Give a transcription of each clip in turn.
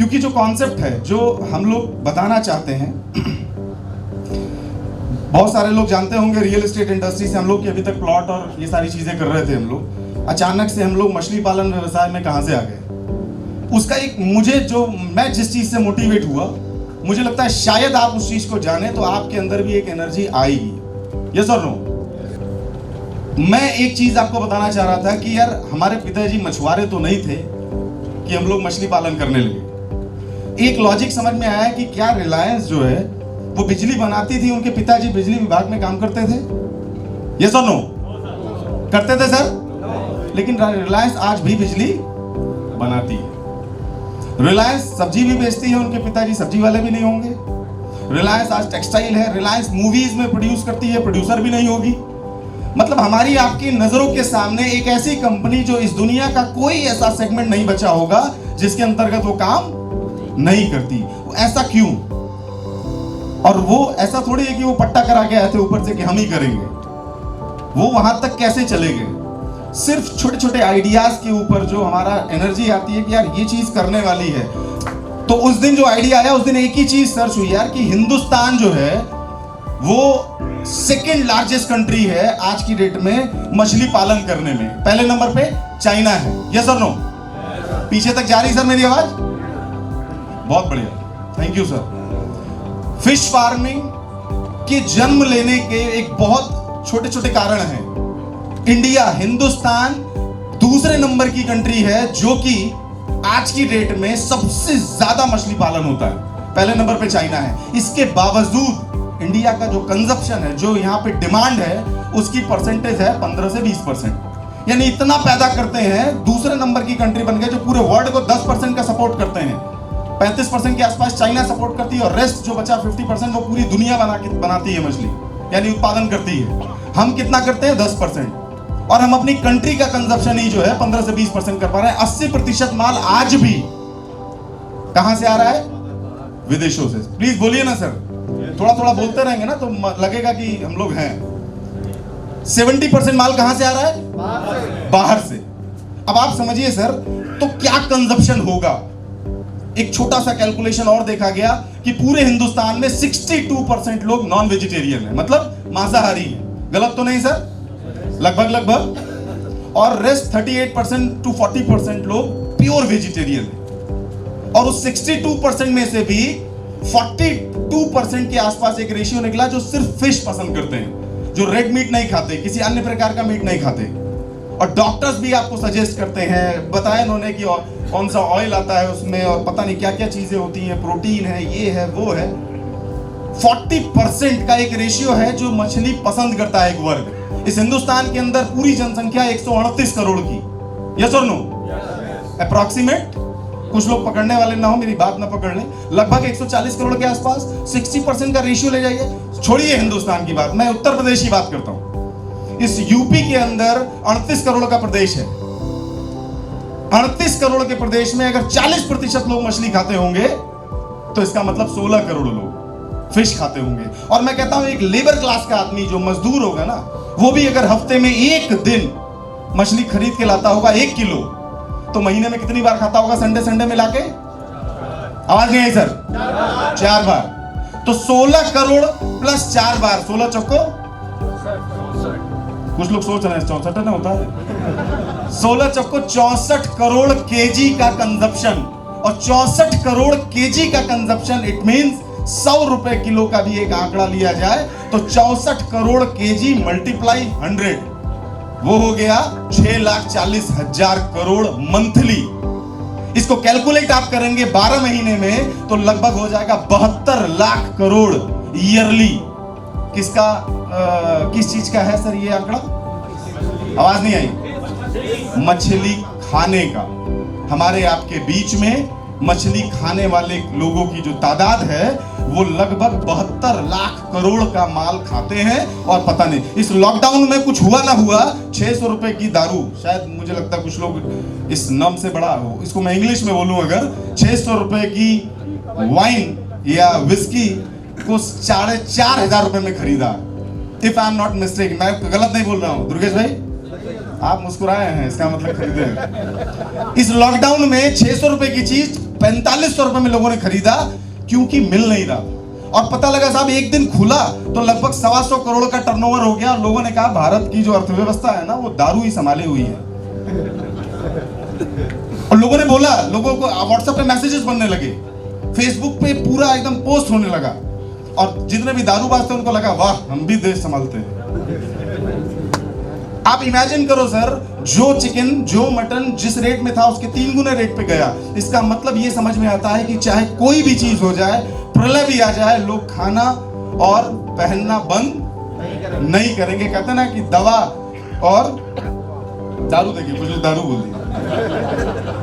क्योंकि जो कॉन्सेप्ट है, जो हम लोग बताना चाहते हैं, बहुत सारे लोग जानते होंगे रियल एस्टेट इंडस्ट्री से हम लोग कि अभी तक प्लॉट और ये सारी चीजें कर रहे थे हम लोग। अचानक से हम लोग मछली पालन व्यवसाय में कहां से आ गए। उसका एक मैं जिस चीज से मोटिवेट हुआ, मुझे लगता है शायद आप उस चीज को जाने तो आपके अंदर भी एक एनर्जी आएगी। यस और नो? मैं एक चीज आपको बताना चाह रहा था कि यार हमारे पिताजी मछुआरे तो नहीं थे कि हम लोग मछली पालन करने लगे। एक लॉजिक समझ में आया कि क्या रिलायंस जो है वो बिजली बनाती थी, उनके पिताजी बिजली विभाग में काम करते थे। यस और नो? करते थे सर? लेकिन रिलायंस आज भी बिजली बनाती है। रिलायंस सब्जी भी बेचती है, उनके पिताजी सब्जी वाले भी नहीं होंगे। रिलायंस आज टेक्सटाइल है, रिलायंस मूवीज में प्रोड्यूस करती है, प्रोड्यूसर भी नहीं होगी। मतलब हमारी आपकी नजरों के सामने एक ऐसी कंपनी जो इस दुनिया का कोई ऐसा सेगमेंट नहीं बचा होगा जिसके अंतर्गत वो काम नहीं करती। ऐसा क्यों? और वो ऐसा थोड़ी है कि वो पट्टा करा के आए थे ऊपर से कि हम ही करेंगे। वो वहां तक कैसे चले गए? सिर्फ छोटे छोटे आइडियाज के ऊपर जो हमारा एनर्जी आती है कि यार ये चीज करने वाली है। तो उस दिन जो आइडिया आया, उस दिन एक ही चीज सर्च हुई यार कि हिंदुस्तान जो है वो सेकेंड लार्जेस्ट कंट्री है आज की डेट में मछली पालन करने में। पहले नंबर पे चाइना है। यस और नो? पीछे तक जा रही सर मेरी आवाज? बहुत बढ़िया, thank you sir. Fish farming के जन्म लेने के एक बहुत छोटे छोटे कारण हैं। इंडिया, हिंदुस्तान दूसरे नंबर की कंट्री है जो कि आज की डेट में सबसे ज्यादा मछली पालन होता है। पहले नंबर पे चाइना है। इसके बावजूद इंडिया का जो कंजप्शन है, जो यहाँ पे डिमांड है, उसकी परसेंटेज है 15 से 20%। यानी इतना पैदा करते हैं, दूसरे नंबर की कंट्री बन गए जो पूरे वर्ल्ड को 10% का सपोर्ट करते हैं। 35% के आसपास चाइना सपोर्ट करती है और रेस्ट जो बचा 50% वो पूरी दुनिया बनाती है मछली, यानी उत्पादन करती है। हम कितना करते हैं? 10%। और हम अपनी कंट्री का कंजप्शन ही जो है 15 से 20% कर पा रहे हैं। 80% माल आज भी कहां से आ रहा है? विदेशों से। प्लीज बोलिए ना सर, थोड़ा थोड़ा बोलते रहेंगे ना तो लगेगा कि हम लोग हैं। 70% माल कहां से आ रहा है? बाहर से। अब आप समझिए सर, तो क्या कंजप्शन होगा। एक छोटा सा कैलकुलेशन और देखा गया कि पूरे हिंदुस्तान में 62% लोग नॉन वेजिटेरियन है, मतलब मांसाहारी है। गलत तो नहीं सर? लगभग। और रेस्ट 38% to 40% लोग प्योर वेजिटेरियन है। और उस 62% में से भी 42% के आसपास एक रेशियो निकला जो सिर्फ फिश पसंद करते हैं, जो रेड मीट नहीं खाते, किसी अन्य प्रकार का मीट नहीं खाते। और डॉक्टर्स भी आपको सजेस्ट करते हैं, बताया इन्होंने कि कौन सा ऑयल आता है उसमें और पता नहीं क्या क्या चीजें होती हैं, प्रोटीन है, ये है, वो है। 40% का एक रेशियो है जो मछली पसंद करता है एक वर्ग। इस हिंदुस्तान के अंदर पूरी जनसंख्या 138 करोड़ की। यस और नो? अप्रॉक्सीमेट, कुछ लोग पकड़ने वाले ना हो, मेरी बात ना पकड़ लें, लगभग 140 करोड़ के आसपास। 60% का रेशियो ले जाइए। छोड़िए हिंदुस्तान की बात, मैं उत्तर प्रदेश की बात करता हूं। इस यूपी के अंदर 38 करोड़ का प्रदेश है। 38 करोड़ के प्रदेश में अगर 40% लोग मछली खाते होंगे तो इसका मतलब 16 करोड़ लोग फिश खाते होंगे। और मैं कहता हूं एक लेबर क्लास का आदमी जो मजदूर होगा ना, वो भी अगर हफ्ते में एक दिन मछली खरीद के लाता होगा 1 किलो, तो महीने में कितनी बार खाता होगा? संडे मिला के? आवाज नहीं आई सर? 4 बार। तो 16 करोड़ प्लस 4 बार, 16 चौको, कुछ लोग सोच रहे हैं 64 ना होता है। 16 चौको 64 करोड़ केजी का कंजप्शन। और 64 करोड़ केजी का कंजप्शन, इट मींस 100 रुपए किलो का भी एक आंकड़ा लिया जाए तो 64 करोड़ केजी मल्टीप्लाई 100, वो हो गया 6,40,000 करोड़ मंथली। इसको कैलकुलेट आप करेंगे 12 महीने में तो लगभग हो जाएगा 72 लाख करोड़ ईयरली। किसका किस चीज का है सर ये आंकड़ा? आवाज नहीं आई? मछली खाने का। हमारे आपके बीच में मछली खाने वाले लोगों की जो तादाद है वो लगभग 72 लाख करोड़ का माल खाते हैं। और पता नहीं इस लॉकडाउन में कुछ हुआ ना हुआ, 600 रुपए की दारू, शायद मुझे लगता है कुछ लोग इस नाम से बड़ा हो, इसको मैं इंग्लिश में बोलूं, अगर 600 रुपए की वाइन या विस्की को 4,500 रुपए में खरीदा। If I am not mistake, मैं गलत नहीं बोल रहा हूं दुर्गेश भाई, आप मुस्कुराए हैं, इसका मतलब खरीदे। इस लॉकडाउन में 600 रुपए की चीज 4500 रुपए में लोगों ने खरीदा क्योंकि मिल नहीं रहा। और पता लगा साहब एक दिन खुला तो लगभग 125 करोड़ का टर्नओवर हो गया। लोगों ने कहा भारत की जो अर्थव्यवस्था है ना वो दारू ही संभाले हुई है। और लोगों ने बोला, लोगों को व्हाट्सएप पे मैसेजेस बनने लगे, फेसबुक पे पूरा एकदम पोस्ट होने लगा। और जितने भी दारूबाज थे उनको लगा वाह हम भी देश संभालते हैं। आप इमेजिन करो सर, जो चिकन जो मटन जिस रेट में था उसके 3 गुने रेट पे गया। इसका मतलब ये समझ में आता है कि चाहे कोई भी चीज हो जाए, प्रलय भी आ जाए, लोग खाना और पहनना बंद नहीं करेंगे। कहते हैं ना कि दवा और दारू, देखिए कुछ दारू बोल दिया,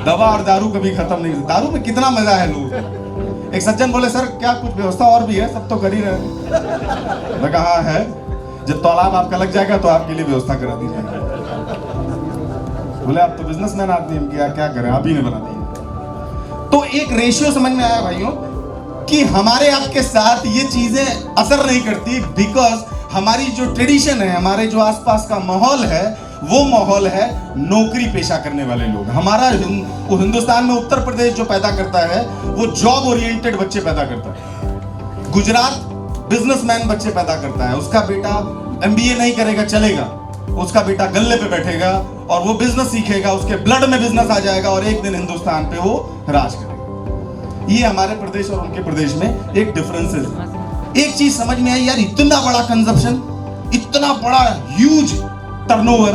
दवा और दारू कभी खत्म नहीं। दारू में कितना मजा है लोगों को। एक सज्जन बोले सर क्या कुछ व्यवस्था और भी है, सब तो कर ही रहे। मैं कहा है, जब तालाब आपका लग जाएगा तो आपके लिए व्यवस्था करा दी जाएगी। बोले आप तो बिजनेसमैन आदमी, हम क्या करें, आप ही ने बना दिया। तो एक रेशियो समझ में आया भाइयों कि हमारे आपके साथ ये चीजें असर नहीं करती, बिकॉज हमारी जो ट्रेडिशन है, हमारे जो आसपास का माहौल है, वो माहौल है नौकरी पेशा करने वाले लोग। हमारा हिंदुस्तान में उत्तर प्रदेश जो पैदा करता है वो जॉब ओरिएंटेड बच्चे पैदा करता है। गुजरात बिजनेसमैन बच्चे पैदा करता है। उसका बेटा एमबीए नहीं करेगा चलेगा, उसका बेटा गल्ले पे बैठेगा और वो बिजनेस सीखेगा, उसके ब्लड में बिजनेस आ जाएगा और एक दिन हिंदुस्तान पे वो राज करेगा। ये हमारे प्रदेश और उनके प्रदेश में एक डिफरेंसेस है। एक चीज समझ में आई यार, इतना बड़ा कंजप्शन, इतना बड़ा ह्यूज टर्नओवर,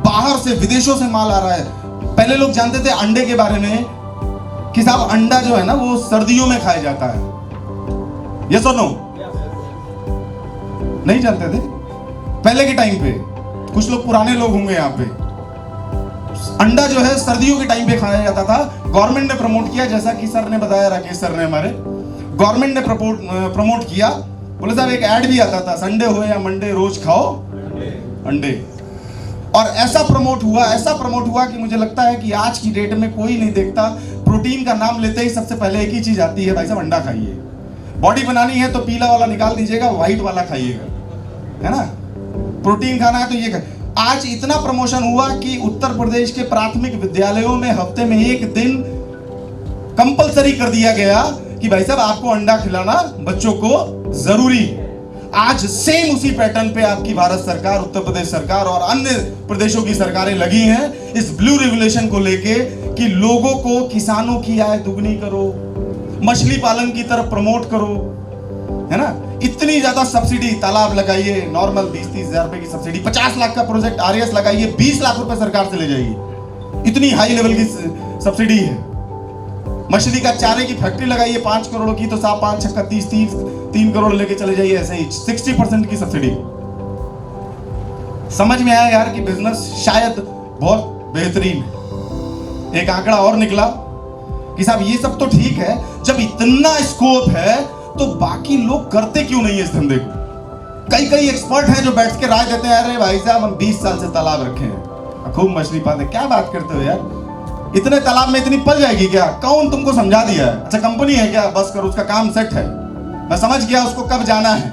बाहर से विदेशों से माल आ रहा है। पहले लोग जानते थे अंडे के बारे में कि साहब अंडा जो है ना वो सर्दियों में खाया जाता है। यस और नो? नहीं जानते थे पहले के टाइम पे। कुछ लोग पुराने लोग होंगे यहाँ पे। अंडा जो है सर्दियों के टाइम पे खाया जाता था। गवर्नमेंट ने प्रमोट किया, जैसा कि सर ने बताया, राकेश सर ने, हमारे गवर्नमेंट ने प्रमोट किया। बोले साहब एक ऐड भी आता था, संडे हो या मंडे रोज खाओ अंडे। और ऐसा प्रमोट हुआ कि मुझे लगता है कि आज की डेट में कोई नहीं देखता। प्रोटीन का नाम लेते ही सबसे पहले एक ही चीज आती है, भाई साहब अंडा खाइए। बॉडी बनानी है तो पीला वाला निकाल दीजिएगा, व्हाइट वाला खाइएगा, है ना। प्रोटीन खाना है तो ये आज इतना प्रमोशन हुआ कि उत्तर प्रदेश के प्राथमिक विद्यालयों में हफ्ते में एक दिन कंपलसरी कर दिया गया कि भाई साहब आपको अंडा खिलाना बच्चों को जरूरी। आज सेम उसी पैटर्न पे आपकी भारत सरकार, उत्तर प्रदेश सरकार और अन्य प्रदेशों की सरकारें लगी हैं इस ब्लू रेवोल्यूशन को लेके कि लोगों को, किसानों की आय दुगनी करो, मछली पालन की तरफ प्रमोट करो, है ना। इतनी ज्यादा सब्सिडी, तालाब लगाइए, नॉर्मल 20-30 हजार रुपए की सब्सिडी, 50 लाख का प्रोजेक्ट आरएस लगाइए, 20 लाख रुपए सरकार से ले जाएगी। इतनी हाई लेवल की सब्सिडी है। मछली का चारे की फैक्ट्री लगाइए 5 करोड़ की, तो 5 छक्का 30, 3 करोड़ लेके चले जाइए, ऐसे ही 60% की सब्सिडी। समझ में आया यार कि बिजनेस शायद बहुत बेहतरीन है। एक आंकड़ा और निकला कि साहब ये सब तो ठीक है, जब इतना स्कोप है तो बाकी लोग करते क्यों नहीं है इस धंधे को। कई एक्सपर्ट हैं जो बैठ के राय देते हैं, अरे भाई साहब हम 20 साल से तालाब रखे हैं, खूब मछली पालते। क्या बात करते हो यार, इतने तालाब में इतनी पल जाएगी क्या? कौन तुमको समझा दिया है? अच्छा कंपनी है क्या? बस करो, उसका काम सेट है, मैं समझ गया उसको कब जाना है।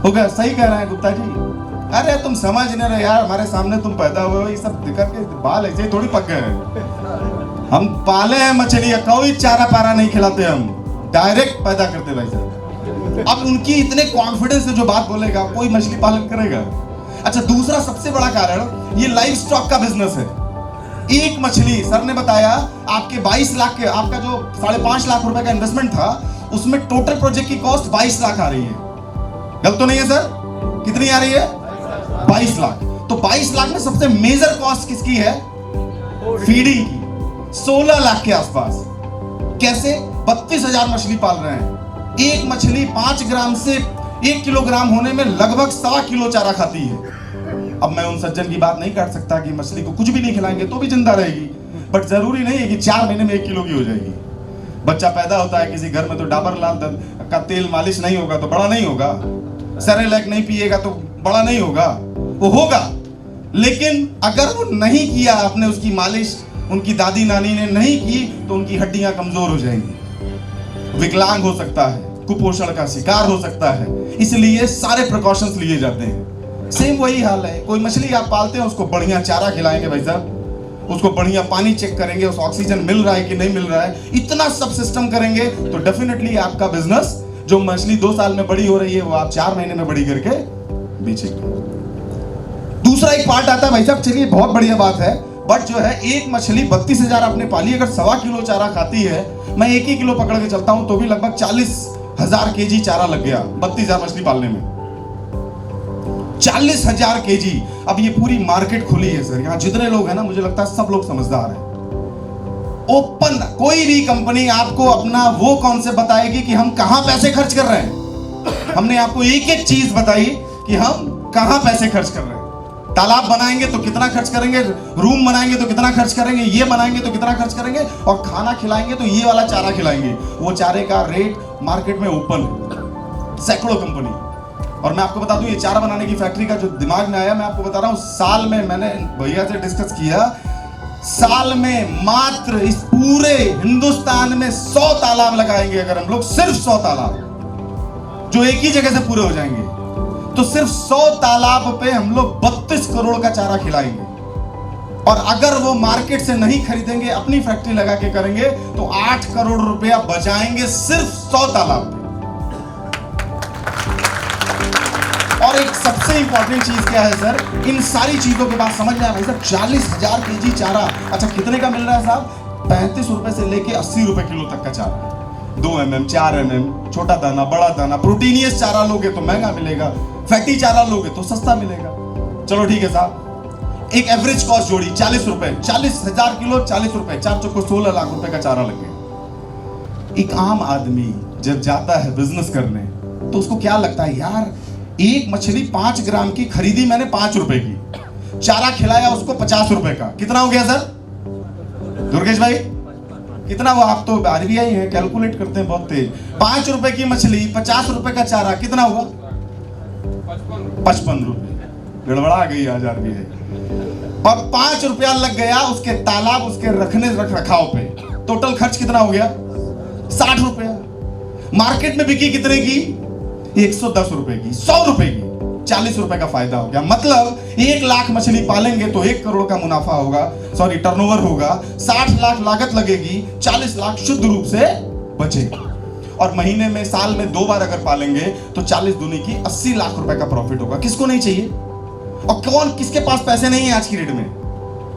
हो गया, सही कह रहे हैं गुप्ता जी। अरे तुम समझ नहीं रहे यार, हमारे सामने तुम पैदा हुए हो, ये सब दिक्कत के बाल ऐसे थोड़ी पक गए हैं। हम पाले हैं मछलियां, कोई चारा पारा नहीं खिलाते, हम डायरेक्ट पैदा करते भाई साहब। अब उनकी इतने कॉन्फिडेंस से जो बात बोलेगा, कोई मछली पालन करेगा? अच्छा दूसरा सबसे बड़ा कारण ये लाइव स्टॉक का बिजनेस है। एक मछली, सर ने बताया आपके 22 लाख के, आपका जो 5.5 लाख रुपए का इन्वेस्टमेंट था उसमें टोटल प्रोजेक्ट की कॉस्ट 22 लाख आ रही है। गलत तो नहीं है सर? कितनी आ रही है? 22 लाख। तो 22 लाख में सबसे मेजर कॉस्ट किसकी है? फीडिंग की, 16 लाख के आसपास। कैसे? 32,000 मछली पाल रहे हैं। एक मछली 5 ग्राम से 1 किलोग्राम होने में लगभग 1.25 किलो चारा खाती है। अब मैं उन सज्जन की बात नहीं कर सकता कि मछली को कुछ भी नहीं खिलाएंगे तो भी जिंदा रहेगी, बट जरूरी नहीं है कि 4 महीने में 1 किलो की हो जाएगी। बच्चा पैदा होता है किसी घर में तो डाबर लाल का तेल मालिश नहीं होगा तो बड़ा नहीं होगा, सेरेलैक नहीं पिएगा तो बड़ा नहीं होगा, वो होगा। लेकिन अगर वो नहीं किया आपने उसकी मालिश, उनकी दादी नानी ने नहीं की, तो उनकी हड्डियां कमजोर हो जाएंगी, विकलांग हो सकता है, कुपोषण का शिकार हो सकता है। इसलिए सारे प्रिकॉशंस लिए जाते हैं। सेम वही हाल है, कोई मछली आप पालते हैं उसको बढ़िया चारा खिलाएंगे भाई साहब, उसको बढ़िया पानी चेक करेंगे, उस ऑक्सीजन मिल रहा है कि नहीं मिल रहा है, इतना सब सिस्टम करेंगे तो डेफिनेटली आपका बिजनेस जो मछली 2 साल में बड़ी हो रही है वो आप 4 महीने में बड़ी करके बेचेंगे। दूसरा एक पार्ट आता है भाई साहब, चलिए बहुत बढ़िया बात है, बट जो है एक मछली 32,000 आपने पाली, अगर 1.25 किलो चारा खाती है, मैं 1 ही किलो पकड़ के चलता हूं तो भी लगभग 40,000 केजी चारा लग गया 32,000 मछली पालने में। 40,000 केजी। अब ये पूरी मार्केट खुली है सर, यहां जितने लोग हैं ना, मुझे लगता है सब लोग समझदार हैं। ओपन कोई भी कंपनी आपको अपना वो कॉन्सेप्ट बताएगी कि हम कहां पैसे खर्च कर रहे हैं। हमने आपको एक एक चीज बताई कि हम कहां पैसे खर्च कर रहे हैं। तालाब बनाएंगे तो कितना खर्च करेंगे, रूम बनाएंगे तो कितना खर्च करेंगे, ये बनाएंगे तो कितना खर्च करेंगे, और खाना खिलाएंगे तो ये वाला चारा खिलाएंगे। वो चारे का रेट मार्केट में ओपन है, सैकड़ों कंपनी। और मैं आपको बता दूं, ये चारा बनाने की फैक्ट्री का जो दिमाग में आया, मैं आपको बता रहा हूं, साल में मैंने भैया से डिस्कस किया, साल में मात्र इस पूरे हिंदुस्तान में 100 तालाब लगाएंगे अगर हम लोग, सिर्फ 100 तालाब जो एक ही जगह से पूरे हो जाएंगे, तो सिर्फ 100 तालाब पे हम लोग 32 करोड़ का चारा खिलाएंगे। और अगर वो मार्केट से नहीं खरीदेंगे, अपनी फैक्ट्री लगा के करेंगे, तो 8 करोड़ रुपया बचाएंगे सिर्फ 100 तालाब पे। और एक सबसे इंपॉर्टेंट चीज क्या है सर, इन सारी चीजों के बाद समझ में आया भाई साहब, 40,000 केजी चारा, अच्छा कितने का मिल रहा है साहब? 35 रुपए से लेके 80 रुपए किलो तक का चारा। 2 mm, 4 mm, छोटा दाना, बड़ा दाना। प्रोटीनियस चारा लोगे तो महंगा मिलेगा, फैटी चारा लोगे तो सस्ता मिलेगा। चलो ठीक है साहब, एक एवरेज कॉस्ट जोड़ी 40 रुपए, 40,000 किलो 40 रुपए, 4 चौको 16 लाख रुपए का चारा लग गया। एक आम आदमी जब जाता है बिजनेस करने तो उसको क्या लगता है, यार एक मछली 5 ग्राम की खरीदी मैंने 5 रुपए की, चारा खिलाया उसको 50 रुपए का, कितना हो गया सर दुर्गेश भाई? कितना हुआ? आप तो आरबीआई है, कैलकुलेट करते हैं बहुत तेज। 5 रुपए की मछली, 50 रुपए का चारा, कितना हुआ? 55 रुपए। गड़बड़ा गई आज आरबीआई। और 5 रुपया लग गया उसके तालाब, उसके रख रखाव पे। टोटल खर्च कितना हो गया? 60 रुपया। मार्केट में बिकी कितने की? 110 रुपए की, 100 रुपए की, 40 रुपए का फायदा हो गया। मतलब 1 लाख मछली पालेंगे तो 1 करोड़ का मुनाफा होगा, सॉरी टर्नओवर होगा। 60 लाख लागत लगेगी, 40 लाख शुद्ध रूप से बचेगा। और महीने में, साल में 2 बार अगर पालेंगे तो 40 दूनी की 80 लाख रुपए का प्रॉफिट होगा। किसको नहीं चाहिए? और कौन किसके पास पैसे नहीं है आज की डेट में?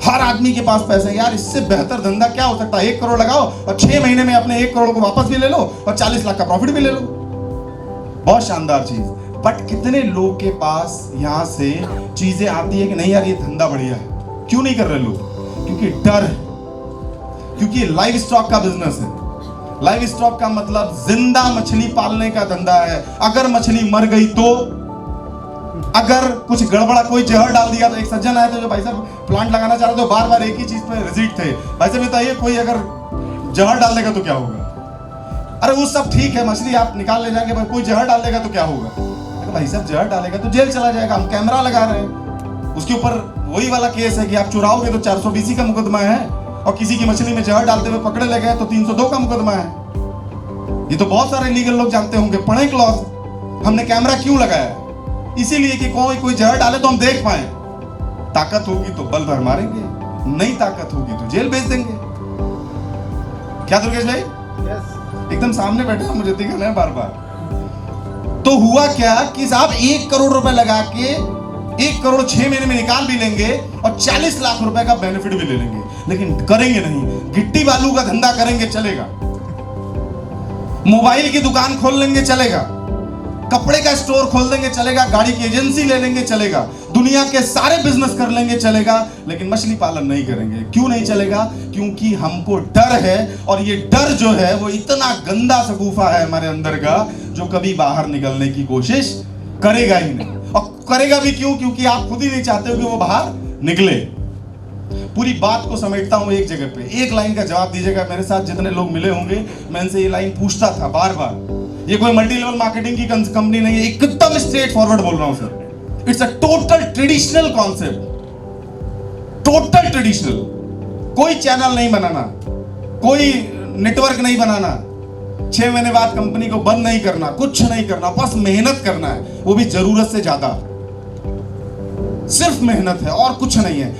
हर आदमी के पास पैसे है यार। इससे बेहतर धंधा क्या हो सकता है? 1 करोड़ लगाओ और 6 महीने में अपने 1 करोड़ को वापस भी ले लो और 40 लाख का प्रॉफिट भी ले लो। बहुत शानदार चीज। बट कितने लोग के पास यहां से चीजें आती है कि नहीं यार ये धंधा बढ़िया है, क्यों नहीं कर रहे लोग? क्योंकि डर है, क्योंकि लाइव स्टॉक का बिजनेस है। लाइव स्टॉक का मतलब जिंदा मछली पालने का धंधा है। अगर मछली मर गई तो, अगर कुछ गड़बड़ा, कोई जहर डाल दिया तो, एक सज्जन आए थे जो भाई साहब प्लांट लगाना चाह रहे थे, बार बार एक ही चीज पे रिजिट थे। भाई साहब बताइए कोई अगर जहर डाल देगा तो क्या होगा? अरे वो सब ठीक है, मछली आप निकाल ले जाएंगे, कोई जहर डाल देगा तो क्या होगा? भाई साहब जहर डालेगा तो जेल चला जाएगा। हम कैमरा लगा रहे हैं, उसके ऊपर वही वाला केस है कि आप चुराओगे तो 420 का मुकदमा है, और किसी की मछली में जहर डालते हुए पकड़े ले गए तो 302 का मुकदमा है। ये तो बहुत सारे लीगल लोग जानते होंगे, पढ़े क्लॉज। हमने कैमरा क्यों लगाया? इसीलिए कि कोई जहर डाले तो हम देख पाए। ताकत होगी तो बल भर मारेंगे, नहीं ताकत होगी तो जेल भेज देंगे। क्या दुर्गेश भाई? एकदम सामने बैठे, मुझे दिखना है बार बार। तो हुआ क्या कि साहब 1 करोड़ रुपए लगा के 1 करोड़ 6 महीने में निकाल भी लेंगे और 40 लाख रुपए का बेनिफिट भी ले लेंगे, लेकिन करेंगे नहीं। गिट्टी बालू का धंधा करेंगे, चलेगा। मोबाइल की दुकान खोल लेंगे, चलेगा। कपड़े का स्टोर खोल देंगे, चलेगा। गाड़ी की एजेंसी ले लेंगे, चलेगा। दुनिया के सारे बिजनेस कर लेंगे, चलेगा। लेकिन मछली पालन नहीं करेंगे। क्यों नहीं चलेगा? क्योंकि हमको डर है, और ये डर जो है वो इतना गंदा सगुफा है हमारे अंदर का, जो कभी बाहर निकलने की कोशिश करेगा ही नहीं। और करेगा भी क्यों? क्योंकि आप खुद ही नहीं चाहते हो कि वो बाहर निकले। पूरी बात को समेटता हूं एक जगह पे, एक लाइन का जवाब दीजिएगा। मेरे साथ जितने लोग मिले होंगे, मैं इनसे ये लाइन पूछता था बार बार। ये कोई मल्टी लेवल मार्केटिंग की कंपनी नहीं है, एकदम स्ट्रेट फॉरवर्ड बोल रहा हूं sir. It's a total traditional concept, total traditional. कोई चैनल नहीं बनाना, कोई नेटवर्क नहीं बनाना, 6 महीने बाद कंपनी को बंद नहीं करना, कुछ नहीं करना, बस मेहनत करना है, वो भी जरूरत से ज्यादा। सिर्फ मेहनत है और कुछ नहीं है।